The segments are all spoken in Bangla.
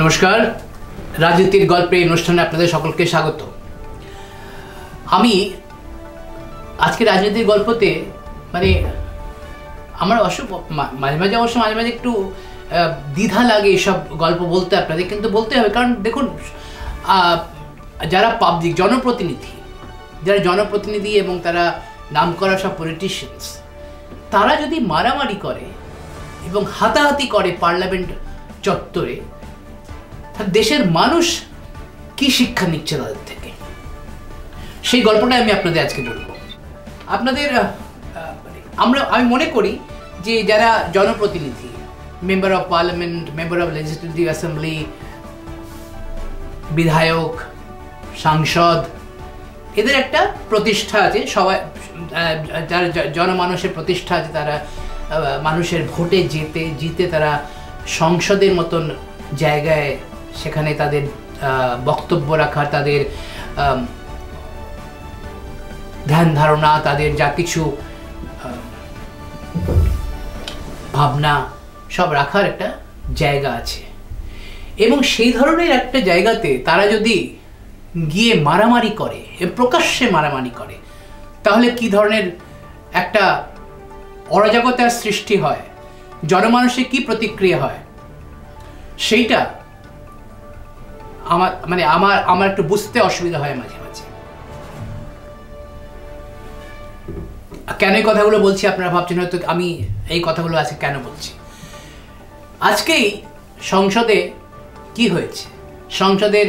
নমস্কার, রাজনীতির গল্পে অনুষ্ঠানে আপনাদের সকলকে স্বাগত। আমি আজকে রাজনীতির গল্পতে আমার মাঝে মাঝে একটু দ্বিধা লাগে এসব গল্প বলতে আপনাদের, কিন্তু বলতে হবে। কারণ দেখুন, যারা পাবলিক জনপ্রতিনিধি এবং তারা নামকরা সব পলিটিশিয়ানস, তারা যদি মারামারি করে এবং হাতাহাতি করে পার্লামেন্ট চত্বরে, দেশের মানুষ কি শিক্ষা নিচ্ছে তাদের থেকে, সেই গল্পটা আমি আপনাদের আজকে বলবো। আপনাদের আমি মনে করি যে যারা জনপ্রতিনিধি, member of parliament, member of legislative assembly, বিধায়ক, সাংসদ, এদের একটা প্রতিষ্ঠা আছে। সবাই যারা জনমানুষের প্রতিষ্ঠা আছে, তারা মানুষের ভোটে জিতে তারা সংসদের মতন জায়গায় সেখানে তাদের বক্তব্য রাখার, তাদের ধ্যান ধারণা, তাদের যা কিছু ভাবনা সব রাখার একটা জায়গা আছে। এবং সেই ধরনের একটা জায়গাতে তারা যদি গিয়ে মারামারি করে, প্রকাশ্যে মারামারি করে, তাহলে কি ধরনের একটা অরাজকতার সৃষ্টি হয়, জনমানুষের কি প্রতিক্রিয়া হয়, সেইটা আমার একটু বুঝতে অসুবিধা হয় মাঝে মাঝে। কেন এই কথাগুলো বলছি আপনারা ভাবছেন হয়তো আমি এই কথাগুলো আজকে কেন বলছি। আজকেই সংসদে কি হয়েছে, সংসদের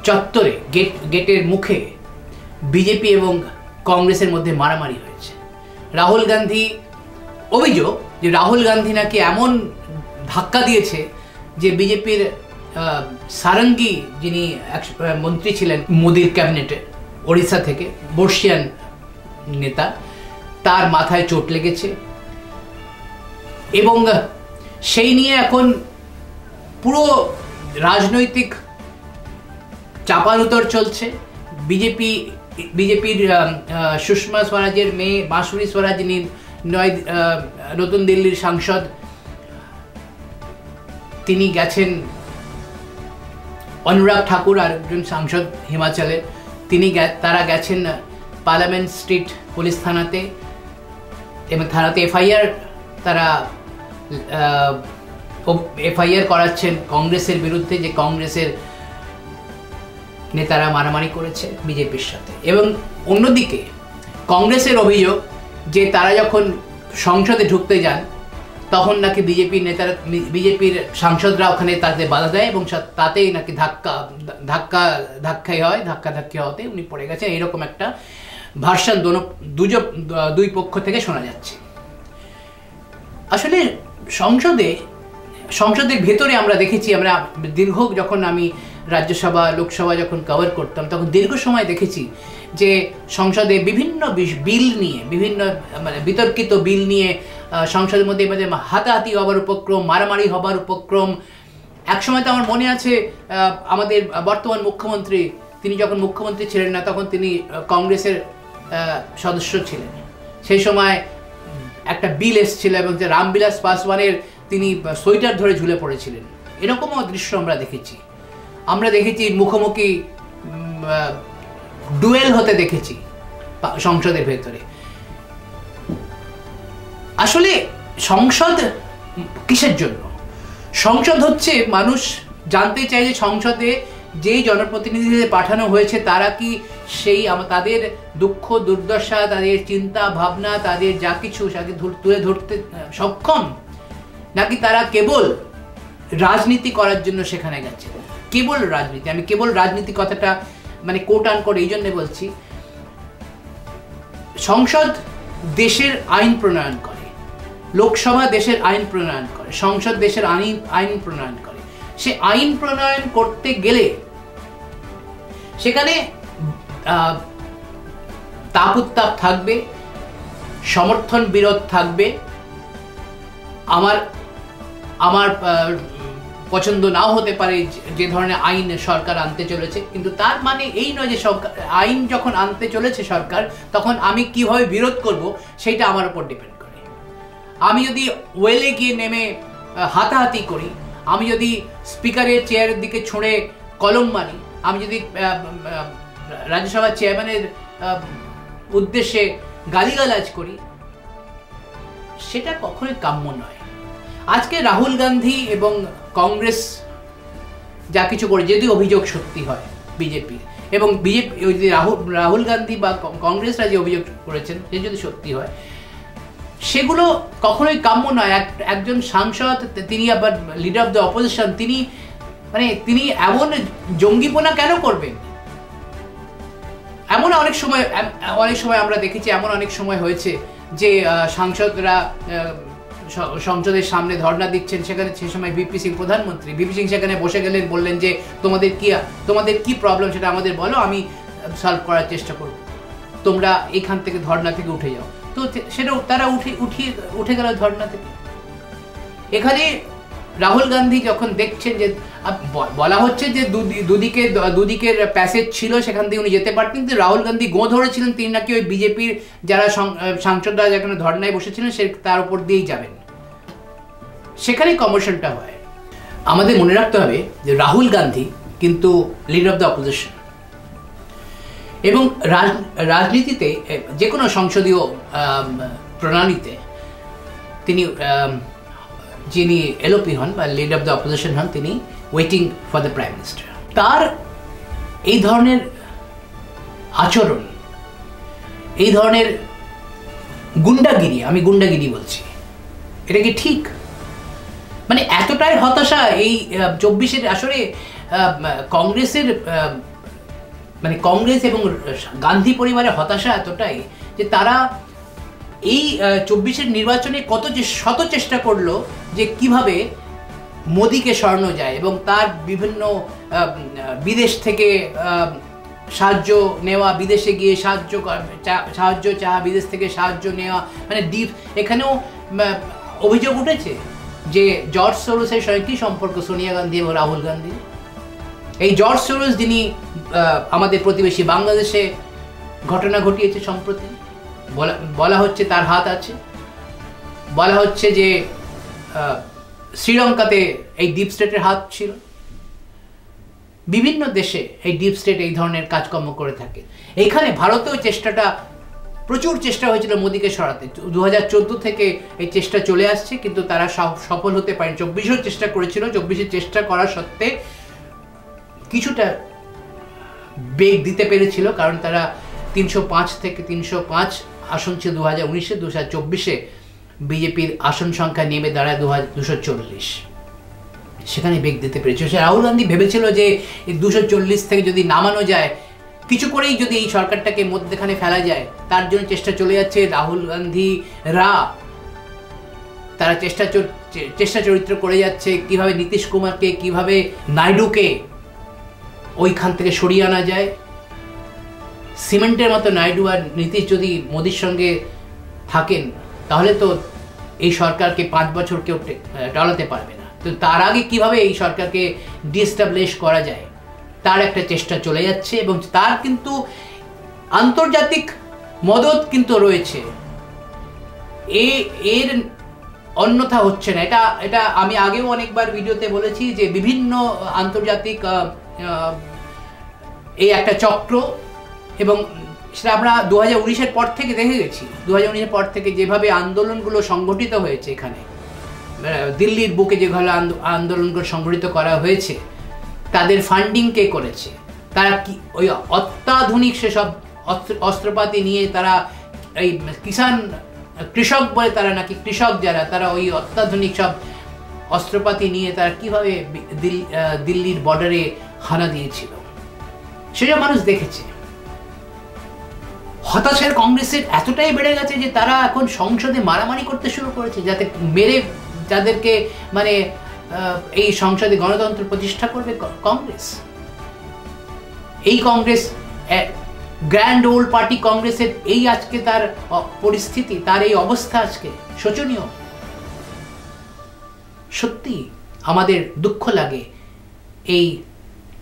চত্বরে গেটের মুখে বিজেপি এবং কংগ্রেসের মধ্যে মারামারি হয়েছে। রাহুল গান্ধী, অভিযোগ যে রাহুল গান্ধী নাকি এমন ধাক্কা দিয়েছে যে বিজেপির সারঙ্গী, যিনি মন্ত্রী ছিলেন মোদির ক্যাবিনেটে, ওড়িশা থেকে, বর্ষিয়ান নেতা, তার মাথায় চোট লেগেছে। এবং সেই নিয়ে এখন পুরো রাজনৈতিক চাপানুতর চলছে। বিজেপির সুষমা স্বরাজের মেয়ে মাসুরি স্বরাজ, যিনি নতুন দিল্লির সাংসদ, তিনি গেছেন। অনুরাগ ঠাকুর আরেকজন সাংসদ হিমাচলের, তারা গেছেন পার্লামেন্ট স্ট্রিট পুলিশ থানাতে, এবং থানাতে এফআইআর করাচ্ছেন কংগ্রেসের বিরুদ্ধে, যে কংগ্রেসের নেতারা মারামারি করেছে বিজেপির সাথে। এবং অন্যদিকে কংগ্রেসের অভিযোগ যে তারা যখন সংসদে ঢুকতে যান, তখন নাকি বিজেপির সাংসদরা ওখানে তাদের বাধা দেয়, এবং তাতেই নাকি ধাক্কাধাক্কি হতে উনি পড়ে গেছেন। এরকম একটা ভার্সন দুই পক্ষ থেকে শোনা যাচ্ছে। আসলে সংসদের ভেতরে আমরা দেখেছি, যখন আমি রাজ্যসভা লোকসভা যখন কভার করতাম, তখন দীর্ঘ সময় দেখেছি যে সংসদে বিভিন্ন বিল নিয়ে, বিতর্কিত বিল নিয়ে সংসদের মধ্যে হাতাহাতি হবার উপক্রম, মারামারি হবার উপক্রম। একসময় তো আমার মনে আছে, আমাদের বর্তমান মুখ্যমন্ত্রী, তিনি যখন মুখ্যমন্ত্রী ছিলেন না, তখন তিনি কংগ্রেসের সদস্য ছিলেন। সেই সময় একটা বিল এসেছিল, এবং যে রামবিলাস পাসওয়ানের তিনি সোয়েটার ধরে ঝুলে পড়েছিলেন। এরকমও দৃশ্য আমরা দেখেছি। মুখোমুখি ডুয়েল হতে দেখেছি সংসদের ভেতরে। আসলে সংসদ কিসের জন্য? সংসদ হচ্ছে, মানুষ জানতে চায় যে সংসদে যেই জনপ্রতিনিধিদের পাঠানো হয়েছে, তারা কি তাদের দুঃখ দুর্দশা, তাদের চিন্তা ভাবনা, তাদের যা কিছু তুলে ধরতে সক্ষম, নাকি তারা কেবল রাজনীতি করার জন্য সেখানে গেছে। কেবল রাজনীতি, আমি কেবল রাজনীতি কথাটা কোট আন করে এই জন্য বলছি। সংসদ দেশের আইন প্রণয়ন করে, লোকসভা দেশের আইন প্রণয়ন করে, সংসদ দেশের আইন প্রণয়ন করে। সে আইন প্রণয়ন করতে গেলে সেখানে তাপ উত্তাপ থাকবে, সমর্থন বিরোধ থাকবে। আমার পছন্দ নাও হতে পারে যে ধরনের আইন সরকার আনতে চলেছে, কিন্তু তার মানে এই নয় যে আইন যখন আনতে চলেছে সরকার, তখন আমি কিভাবে বিরোধ করব সেটা আমার উপর ডিপেন্ড করে। আমি যদি ওয়েলে গিয়ে নেমে হাতাহাতি করি, আমি যদি স্পিকারের চেয়ারের দিকে ছুঁড়ে কলম মারি, আমি যদি রাজ্যসভার চেয়ারম্যানের উদ্দেশ্যে গালিগালাজ করি, সেটা কখনোই কাম্য নয়। আজকে রাহুল গান্ধী এবং কংগ্রেস যা কিছু করে, যদি অভিযোগ সত্যি হয় বিজেপি এবং বিজেপি রাহুল গান্ধী বা কংগ্রেসরা যে অভিযোগ করেছেন সে যদি সত্যি হয়, সেগুলো কখনোই কাম্য নয়। একজন সাংসদ, তিনি আবার লিডার অফ দ্য অপোজিশন, তিনি এমন জঙ্গিপনা কেন করবেন? এমন অনেক সময় আমরা দেখেছি, এমন অনেক সময় হয়েছে যে সাংসদরা সংসদের সামনে ধর্ণা দিচ্ছেন, সেখানে সে সময় ভিপি সিং, প্রধানমন্ত্রী ভিপি সিং সেখানে বসে গেলেন, বললেন যে তোমাদের কি প্রবলেম সেটা আমাদের বলো, আমি সলভ করার চেষ্টা করব, তোমরা এখান থেকে ধর্ণা থেকে উঠে যাও। তো সেটা তারা উঠে গেল ধর্ণা থেকে। এখানে রাহুল গান্ধী যখন দেখছেন যে বলা হচ্ছে যে দুদিকের প্যাসেজ ছিল, সেখান থেকে উনি যেতে পারতেন, কিন্তু রাহুল গান্ধী গো ধরেছিলেন তিনি নাকি ওই বিজেপির যারা সাংসদরা যেখানে ধর্নায় বসেছিলেন তার উপর দিয়েই যাবেন। সেখানেই কমিশনটা হয়। আমাদের মনে রাখতে হবে যে রাহুল গান্ধী কিন্তু লিডার অফ দ্য অপোজিশন, এবং রাজনীতিতে যে কোনো সংসদীয় প্রণালীতে যিনি এলওপি হন বা লিডার অফ দ্য অপোজিশন হন, তিনি waiting for the prime minister. তার এই ধরনের আচরণ, এই ধরনের গুন্ডাগিরি, আমি গুন্ডাগিরি বলছি, এটা কি ঠিক? এতটাই হতাশা এই 24-এর আসরে কংগ্রেসের, কংগ্রেস এবং গান্ধী পরিবারের হতাশা এতটাই যে তারা এই 24-এর নির্বাচনে শত চেষ্টা করলো যে কিভাবে মোদিকে সরানো যায়, এবং তার বিভিন্ন বিদেশ থেকে সাহায্য নেওয়া, বিদেশে গিয়ে সাহায্য চাওয়া, বিদেশ থেকে সাহায্য নেওয়া, এখানেও অভিযোগ উঠেছে যে জর্জ সোরোসের সঙ্গে কি সম্পর্ক সোনিয়া গান্ধী এবং রাহুল গান্ধী। এই জর্জ সোরোস, যিনি আমাদের প্রতিবেশী বাংলাদেশে ঘটনা ঘটিয়েছে সম্প্রতি, বলা হচ্ছে তার হাত আছে, বলা হচ্ছে যে শ্রীলঙ্কাতে এই ডিপ স্টেটের হাত ছিল। বিভিন্ন দেশে এই ডিপ স্টেট এই ধরনের কাজকর্ম করে থাকে। এইখানে ভারতেও প্রচুর চেষ্টা হয়েছিল মোদিকে সরাতে, 2014 থেকে এই চেষ্টা চলে আসছে, কিন্তু তারা সফল হতে পারেনি। 24-ও চেষ্টা করেছিল, 24-এ চেষ্টা করা সত্ত্বে কিছুটা বেগ দিতে পেরেছিল, কারণ তারা 305 থেকে 305 আসন ছিল 2019-এ, 2024-এ বিজেপির আসন সংখ্যা নেমে দাঁড়ায় 240। সেখানে বেগ দিতে পেরেছিল। রাহুল গান্ধী ভেবেছিল যে 240 থেকে যদি নামানো যায়, কিছু করেই যদি এই সরকারটাকে মধ্যখানে ফেলা যায়, তার জন্য চেষ্টা চলে যাচ্ছে। রাহুল গান্ধীরা তারা চেষ্টা চরিত্র করে যাচ্ছে কিভাবে নীতিশ কুমারকে, কিভাবে নাইডুকে ওইখান থেকে সরিয়ে আনা যায়। সিমেন্টের মতো নাইডু আর নীতিশ যদি মোদির সঙ্গে থাকেন, তাহলে তো এই সরকারকে 5 বছর কেউ টালাতে পারবে না। তো তার আগে কিভাবে এই সরকারকে ডিএস্টাবলিশ করা যায়, তার একটা চেষ্টা চলে যাচ্ছে, এবং তার কিন্তু আন্তর্জাতিক মদত কিন্তু রয়েছে, এর অন্যথা হচ্ছে না। এটা আমি আগেও অনেকবার ভিডিওতে বলেছি যে বিভিন্ন আন্তর্জাতিক এই একটা চক্র, এবং সেটা আমরা 2019-এর পর থেকে দেখে গেছি। 2019-এর পর থেকে যেভাবে আন্দোলনগুলো সংগঠিত হয়েছে, এখানে দিল্লির বুকে যেভাবে আন্দোলনগুলো সংগঠিত করা হয়েছে, তাদের ফান্ডিং কে করেছে, তারা কি ওই অত্যাধুনিক সেসব অস্ত্রপাতি নিয়ে তারা এই কৃষক বলে তারা নাকি কৃষক যারা, তারা ওই অত্যাধুনিক সব অস্ত্রপাতি নিয়ে তারা কিভাবে দিল্লির বর্ডারে হানা দিয়েছিল, সেটা মানুষ দেখেছে। হতাশার কংগ্রেসের এতটাই বেড়ে গেছে যে তারা এখন সংসদে মারামারি করতে শুরু করেছে, যাতে মেরে যাদেরকে এই সংসদে গণতন্ত্র প্রতিষ্ঠা করবে কংগ্রেস। এই কংগ্রেস, গ্র্যান্ড ওল্ড পার্টি কংগ্রেসের এই আজকে তার পরিস্থিতি, তার এই অবস্থা আজকে শোচনীয়। সত্যি আমাদের দুঃখ লাগে এই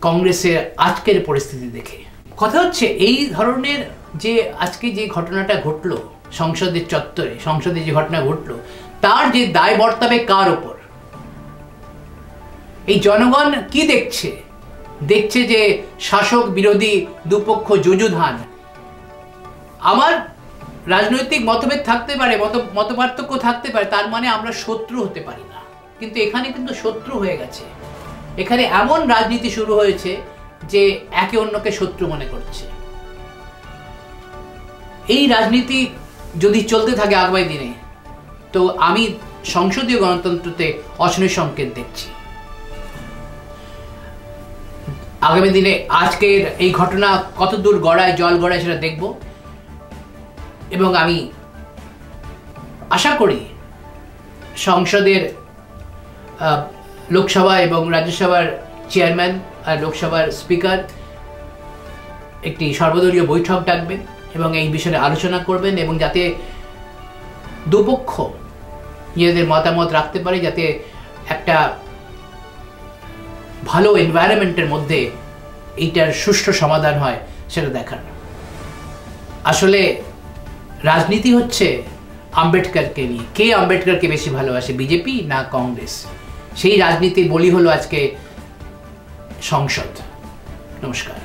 কংগ্রেসের আজকের পরিস্থিতি দেখে। কথা হচ্ছে এই ধরনের যে আজকে যে ঘটনাটা ঘটলো সংসদের চত্বরে, সংসদে যে ঘটনা ঘটলো, তার যে দায় বর্তাবে কার ওপর? এই জনগণ কি দেখছে? দেখছে যে শাসক বিরোধী দুপক্ষ যুযুধান। আমার রাজনৈতিক মতভেদ থাকতে পারে, মতপার্থক্য থাকতে পারে, তার মানে আমরা শত্রু হতে পারি না। কিন্তু এখানে কিন্তু শত্রু হয়ে গেছে। এখানে এমন রাজনীতি শুরু হয়েছে যে একে অন্যকে শত্রু মনে করছে। এই রাজনীতি যদি চলতে থাকে আগামী দিনে, তো আমি সংসদীয় গণতন্ত্রতে অশনি সংকেত দেখছি। আগামী দিনে আজকের এই ঘটনা কতদূর গড়ায় জল গড়ায় সেটা দেখব, এবং আমি আশা করি সংসদের লোকসভা এবং রাজ্যসভার চেয়ারম্যান আর লোকসভার স্পিকার একটি সর্বদলীয় বৈঠক ডাকবেন এবং এই বিষয়ে আলোচনা করবেন, এবং যাতে দুপক্ষ নিজেদের মতামত রাখতে পারে, যাতে একটা ভালো এনভায়রনমেন্টের মধ্যে এইটার সুষ্ঠু সমাধান হয় সেটা দেখার। আসলে রাজনীতি হচ্ছে আম্বেদকরকে নিয়ে। কে আম্বেদকরকে বেশি ভালোবাসে, বিজেপি না কংগ্রেস? সেই রাজনীতির বলি হলো আজকে সংসদ। নমস্কার।